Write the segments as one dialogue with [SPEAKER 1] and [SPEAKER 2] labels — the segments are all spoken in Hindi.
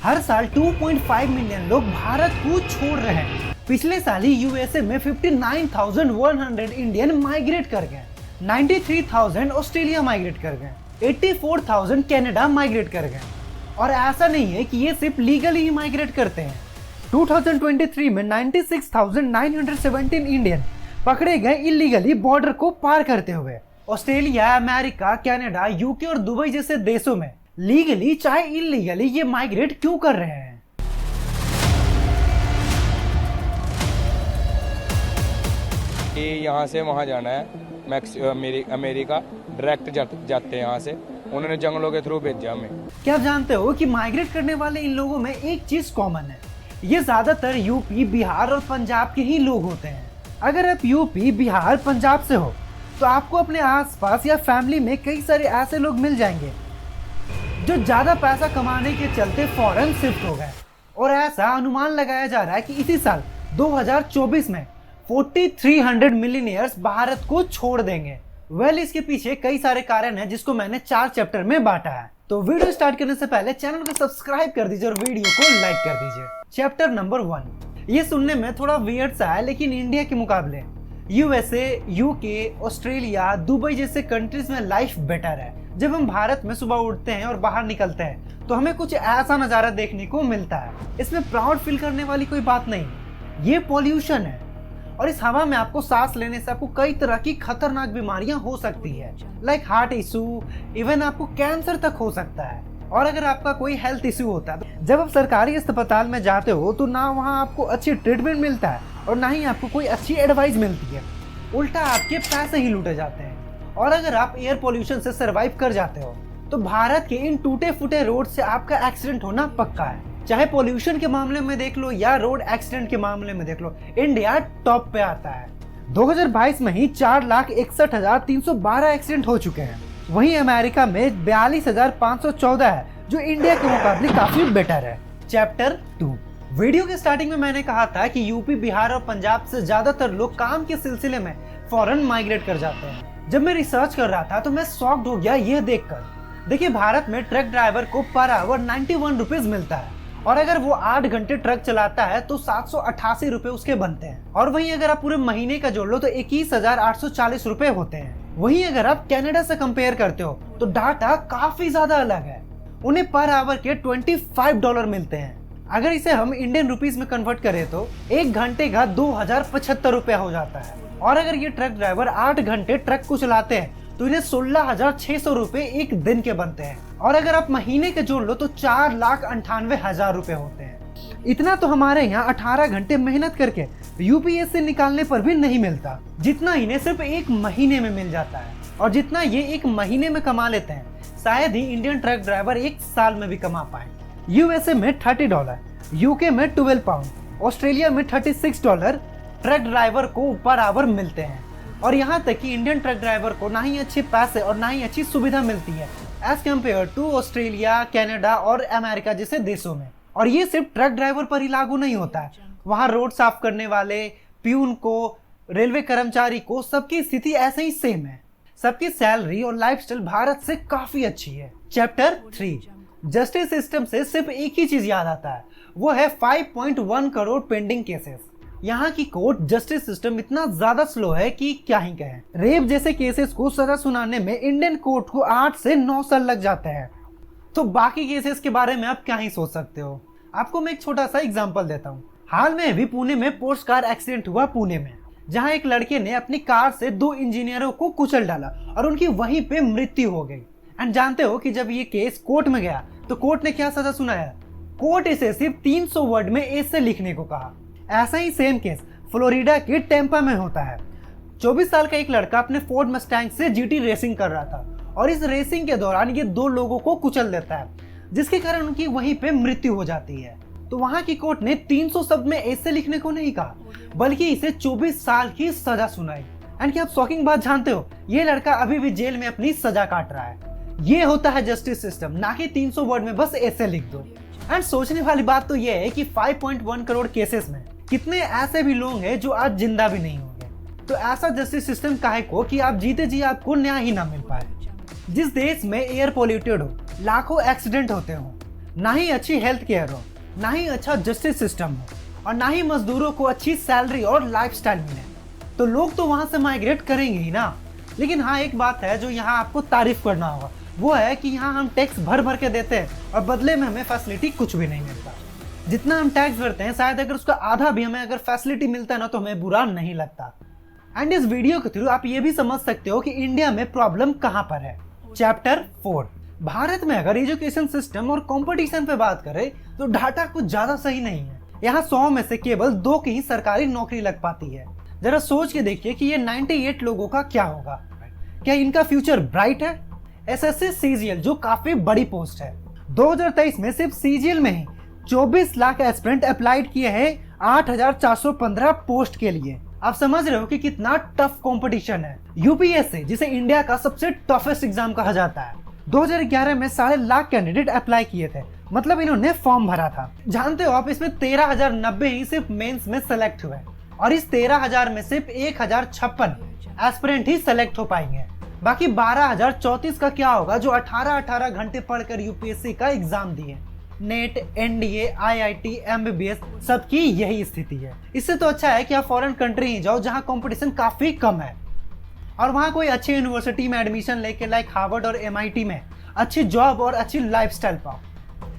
[SPEAKER 1] हर साल 2.5 मिलियन लोग भारत को छोड़ रहे हैं। पिछले साल ही यूएसए में 59,100 इंडियन माइग्रेट कर गए, 93,000 ऑस्ट्रेलिया माइग्रेट कर गए, 84,000 कनाडा माइग्रेट कर गए। और ऐसा नहीं है कि ये सिर्फ लीगली ही माइग्रेट करते हैं। 2023 में 96,917 इंडियन पकड़े गए इलीगली बॉर्डर को पार करते हुए। ऑस्ट्रेलिया, अमेरिका, कनाडा, यूके और दुबई जैसे देशों में लीगली चाहे इलीगली ये माइग्रेट क्यों कर रहे हैं?
[SPEAKER 2] यहाँ से वहाँ जाना है, अमेरिका डायरेक्ट जाते हैं यहाँ से, उन्होंने जंगलों के थ्रू भेजा हमें।
[SPEAKER 1] क्या आप जानते हो कि माइग्रेट करने वाले इन लोगों में एक चीज कॉमन है, ये ज्यादातर यूपी, बिहार और पंजाब के ही लोग होते हैं। अगर आप यूपी, बिहार, पंजाब से हो तो आपको अपने आसपास या फैमिली में कई सारे ऐसे लोग मिल जाएंगे जो ज्यादा पैसा कमाने के चलते फॉरेन शिफ्ट हो गए। और ऐसा अनुमान लगाया जा रहा है कि इसी साल 2024 में 4,300 मिलियनियर्स भारत को छोड़ देंगे। इसके पीछे कई सारे कारण हैं जिसको मैंने 4 चैप्टर में बांटा है। तो वीडियो स्टार्ट करने से पहले चैनल को सब्सक्राइब कर दीजिए और वीडियो को लाइक कर दीजिए। चैप्टर नंबर 1, ये सुनने में थोड़ा वियर्ड सा है, लेकिन इंडिया के मुकाबले यूएसए, यूके, ऑस्ट्रेलिया, दुबई जैसे कंट्रीज में लाइफ बेटर है। जब हम भारत में सुबह उठते हैं और बाहर निकलते हैं तो हमें कुछ ऐसा नजारा देखने को मिलता है। इसमें प्राउड फील करने वाली कोई बात नहीं, ये पॉल्यूशन है और इस हवा में आपको सांस लेने से आपको कई तरह की खतरनाक बीमारियां हो सकती है, लाइक हार्ट इशू, इवन आपको कैंसर तक हो सकता है। और अगर आपका कोई हेल्थ इशू होता है, जब आप सरकारी अस्पताल में जाते हो तो ना वहाँ आपको अच्छी ट्रीटमेंट मिलता है और ना ही आपको कोई अच्छी एडवाइस मिलती है, उल्टा आपके पैसे ही लूटे जाते हैं। और अगर आप एयर पोल्यूशन से सर्वाइव कर जाते हो तो भारत के इन टूटे फूटे रोड से आपका एक्सीडेंट होना पक्का है। चाहे पोल्यूशन के मामले में देख लो या रोड एक्सीडेंट के मामले में देख लो, इंडिया टॉप पे आता है। 2022 में ही 4,61,312 एक्सीडेंट हो चुके हैं। वहीं अमेरिका में 42,514 है, जो इंडिया के मुकाबले काफी बेटर है। चैप्टर 2, वीडियो के स्टार्टिंग में मैंने कहा था कि यूपी, बिहार और पंजाब से ज्यादातर लोग काम के सिलसिले में फॉरेन माइग्रेट कर जाते हैं। जब मैं रिसर्च कर रहा था तो मैं शॉक्ड हो गया यह देखकर। देखिए, भारत में ट्रक ड्राइवर को पर आवर 91 रुपीज मिलता है और अगर वो 8 घंटे ट्रक चलाता है तो 788 रुपए उसके बनते हैं। और वहीं अगर आप पूरे महीने का जोड़ लो तो 21,840 रुपए होते हैं। वहीं अगर आप कनाडा से कंपेयर करते हो तो डाटा काफी ज्यादा अलग है। उन्हें पर आवर के $25 मिलते हैं। अगर इसे हम इंडियन रुपीज में कन्वर्ट करें तो 1 घंटे का 2,075 रुपए हो जाता है। और अगर ये ट्रक ड्राइवर 8 घंटे ट्रक को चलाते हैं तो इन्हें 16,600 रुपए एक दिन के बनते हैं। और अगर आप महीने के जोड़ लो तो 4,98,000 रुपए होते हैं। इतना तो हमारे यहाँ 18 घंटे मेहनत करके यूपीएससी निकालने पर भी नहीं मिलता, जितना इन्हें सिर्फ 1 महीने में मिल जाता है। और जितना ये 1 महीने में कमा लेते हैं शायद ही इंडियन ट्रक ड्राइवर 1 साल में भी कमा पाए। यूएसए में $30, यूके में 12 पाउंड, ऑस्ट्रेलिया में $36 ट्रक ड्राइवर को पर आवर मिलते हैं। और यहाँ तक कि इंडियन ट्रक ड्राइवर को ना ही अच्छे पैसे और ना ही अच्छी सुविधा मिलती है as compared to Australia, Canada और अमेरिका जैसे देशों में। और ये सिर्फ ट्रक ड्राइवर पर ही लागू नहीं होता है, वहाँ रोड साफ करने वाले, प्यून को, रेलवे कर्मचारी को, सबकी स्थिति ऐसे ही सेम है। सबकी सैलरी और लाइफस्टाइल भारत से काफी अच्छी है। चैप्टर 3, जस्टिस सिस्टम से सिर्फ एक ही चीज याद आता है, वो है 5.1 करोड़ पेंडिंग केसेस। यहाँ की कोर्ट जस्टिस सिस्टम इतना ज्यादा स्लो है कि क्या ही कहें। रेप जैसे केसेस को सजा सुनाने में इंडियन कोर्ट को 8 से 9 साल लग जाते हैं। तो बाकी केसेस के बारे में आप क्या ही सोच सकते हो। आपको मैं एक छोटा सा एग्जांपल देता हूँ। हाल में भी पुणे में पोर्स कार एक्सीडेंट हुआ पुणे में, जहाँ एक लड़के ने अपनी कार से 2 इंजीनियरों को कुचल डाला और उनकी वहीं पे मृत्यु हो गई। एंड जानते हो कि जब ये केस कोर्ट में गया तो कोर्ट ने क्या सजा सुनाया? कोर्ट इसे सिर्फ 300 वर्ड में ऐसे लिखने को कहा। ऐसा ही सेम केस फ्लोरिडा के टेम्पा में होता है। 24 साल का एक लड़का अपने फोर्ड मस्टैंग से जीटी रेसिंग कर रहा था और इस रेसिंग के दौरान ये 2 लोगों को कुचल देता है, जिसके कारण उनकी वहीं पे मृत्यु हो जाती है। तो वहां की कोर्ट ने 300 शब्द में ऐसे लिखने को नहीं कहा, बल्कि इसे 24 साल की सजा सुनाई। एंड क्या आप शॉकिंग बात जानते हो? ये लड़का अभी भी जेल में अपनी सजा काट रहा है। ये होता है जस्टिस सिस्टम, ना कि 300 वर्ड में बस ऐसे लिख दो। एंड सोचने वाली बात तो ये है कि 5.1 करोड़ केसेस में कितने ऐसे भी लोग हैं जो आज जिंदा भी नहीं होंगे। तो ऐसा जस्टिस सिस्टम काहे को कि आप जीते जी आपको न्याय ही ना मिल पाए। जिस देश में एयर पोल्यूटेड हो, लाखों एक्सीडेंट होते हो, ना ही अच्छी हेल्थ केयर हो, ना ही अच्छा जस्टिस सिस्टम हो, और ना ही मजदूरों को अच्छी सैलरी और लाइफस्टाइल मिले, तो लोग तो वहां से माइग्रेट करेंगे ही ना। लेकिन हाँ, एक बात है जो यहाँ आपको तारीफ करना होगा, वो है कि यहाँ हम टैक्स भर भर के देते हैं और बदले में हमें फैसिलिटी कुछ भी नहीं मिलता। जितना हम टैक्स भरते हैं, शायद अगर उसका आधा भी हमें अगर फैसिलिटी मिलता है ना, तो हमें बुरा नहीं लगता। एंड इस वीडियो के थ्रू आप ये भी समझ सकते हो कि इंडिया में प्रॉब्लम कहाँ पर है। चैप्टर 4, भारत में अगर एजुकेशन सिस्टम और कंपटीशन पे बात करें तो डाटा कुछ ज्यादा सही नहीं है। यहाँ 100 में से केवल 2 की ही सरकारी नौकरी लग पाती है। जरा सोच के देखिए कि ये 98 लोगों का क्या होगा। क्या इनका फ्यूचर ब्राइट है? एसएससी सीजीएल जो काफी बड़ी पोस्ट है, 2023 में सिर्फ सीजीएल में ही 24 लाख एस्पिरेंट अप्लाइड किए हैं 8415 पोस्ट के लिए। आप समझ रहे हो कि कितना टफ कंपटीशन है। यूपीएससी जिसे इंडिया का सबसे टफेस्ट एग्जाम कहा जाता है, 2011 में 7.5 लाख कैंडिडेट अप्लाई किए थे, मतलब इन्होंने फॉर्म भरा था। जानते हो आप, इसमें 13,090 ही सिर्फ मेंस में सेलेक्ट हुए, और इस 13,000 में सिर्फ 1,056 एस्पिरेंट ही सेलेक्ट हो पाएंगे। बाकी 12,034 का क्या होगा जो 18 घंटे पढ़कर यूपीएससी का एग्जाम दिए। नेट, एनडीए, आईआईटी, एमबीबीएस सबकी यही स्थिति है। इससे तो अच्छा है कि आप फॉरेन कंट्री ही जाओ जहां कंपटीशन काफी कम है, और वहां कोई अच्छी यूनिवर्सिटी में एडमिशन लेके लाइक हार्वर्ड और एमआईटी में अच्छी जॉब और अच्छी लाइफस्टाइल पाओ।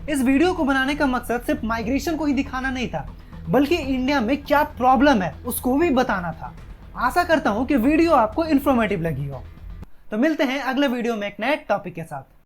[SPEAKER 1] इस वीडियो को बनाने का मकसद सिर्फ माइग्रेशन को ही दिखाना नहीं था, बल्कि इंडिया में क्या प्रॉब्लम है उसको भी बताना था। आशा करता हूं कि वीडियो आपको इन्फॉर्मेटिव लगी हो। तो मिलते हैं अगले वीडियो में एक नए टॉपिक के साथ।